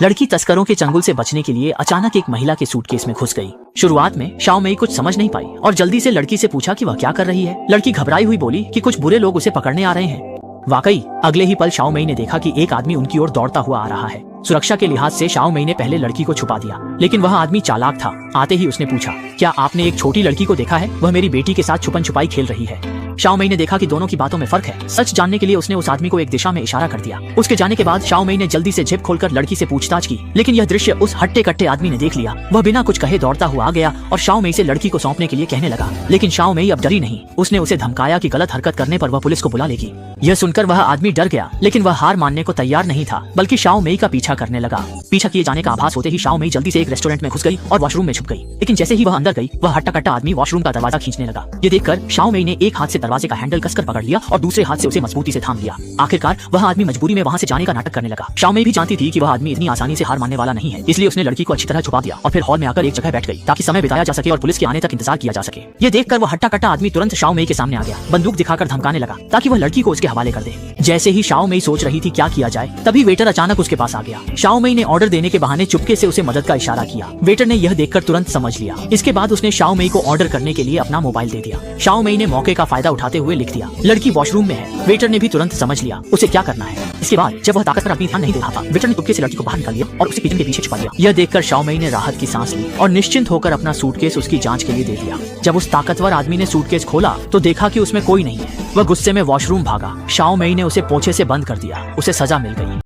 लड़की तस्करों के चंगुल से बचने के लिए अचानक एक महिला के सूटकेस में घुस गई। शुरुआत में शाओ मेई कुछ समझ नहीं पाई और जल्दी से लड़की से पूछा कि वह क्या कर रही है। लड़की घबराई हुई बोली कि कुछ बुरे लोग उसे पकड़ने आ रहे हैं। वाकई अगले ही पल शाओ मेई ने देखा कि एक आदमी उनकी ओर दौड़ता हुआ आ रहा है। सुरक्षा के लिहाज से शाओ मेई ने पहले लड़की को छुपा दिया, लेकिन वह आदमी चालाक था। आते ही उसने पूछा, क्या आपने एक छोटी लड़की को देखा है? वह मेरी बेटी के साथ छुपन छुपाई खेल रही है। शाओ मेई ने देखा कि दोनों की बातों में फर्क है। सच जानने के लिए उसने उस आदमी को एक दिशा में इशारा कर दिया। उसके जाने के बाद शाओ मेई ने जल्दी से जेब खोलकर लड़की से पूछताछ की, लेकिन यह दृश्य उस हट्टे कट्टे आदमी ने देख लिया। वह बिना कुछ कहे दौड़ता हुआ आ गया और शाओ मेई से लड़की को सौंपने के लिए कहने लगा। लेकिन शाओ मेई अब डरी नहीं। उसने उसे धमकाया कि गलत हरकत करने पर वह पुलिस को बुला लेगी। यह सुनकर वह आदमी डर गया, लेकिन वह हार मानने को तैयार नहीं था, बल्कि शाओ मेई का पीछा करने लगा। पीछा किए जाने का आभास होते ही शाओ मेई जल्दी से एक रेस्टोरेंट में घुस गई और वॉशरूम में छुप गई। लेकिन जैसे ही वह अंदर गई, वह हट्टा कट्टा आदमी वॉशरूम का दरवाजा खींचने लगा। ये देखकर शाओ मेई ने एक हाथ से दरवाजे का हैंडल कसकर पकड़ लिया और दूसरे हाथ से उसे मजबूती से थाम लिया। आखिरकार वह आदमी मजबूरी में वहां से जाने का नाटक करने लगा। शाओ मेई भी जानती थी कि वह आदमी इतनी आसानी से हार मानने वाला नहीं है, इसलिए उसने लड़की को अच्छी तरह छुपा दिया और फिर हॉल में आकर एक जगह बैठ गई ताकि समय बिताया जा सके और पुलिस के आने तक इंतजार किया जा सके। ये देखकर वह हट्टा कट्टा आदमी तुरंत शाओ मेई के सामने आ गया, बंदूक दिखाकर धमकाने लगा ताकि वह लड़की को उसके हवाले कर दे। जैसे ही शाओ मेई सोच रही थी क्या किया जाए, तभी वेटर अचानक उसके पास आ गया। शाओ मेई ने ऑर्डर देने के बहाने चुपके से उसे मदद का इशारा किया। वेटर ने यह देखकर तुरंत समझ लिया। इसके बाद उसने शाओ मेई को ऑर्डर करने के लिए अपना मोबाइल दे दिया। शाओ मेई ने मौके का फायदा उठाते हुए लिख दिया, लड़की वॉशरूम में है। वेटर ने भी तुरंत समझ लिया उसे क्या करना है। इसके बाद जब वह ताकत पर अपनी ध्यान नहीं दे रहा था, वेटर ने चुपके से लड़की को बाहर निकाल लिया और उसे किचन के पीछे छुपा दिया। यह देखकर शाओ मेई ने राहत की सांस ली और निश्चिंत होकर अपना सूटकेस उसकी जांच के लिए दे दिया। जब उस ताकतवर आदमी ने सूटकेस खोला तो देखा कि उसमें कोई नहीं है। वह गुस्से में वॉशरूम भागा। शाओ मेई ने उसे पोछे से बंद कर दिया। उसे सजा मिल गई।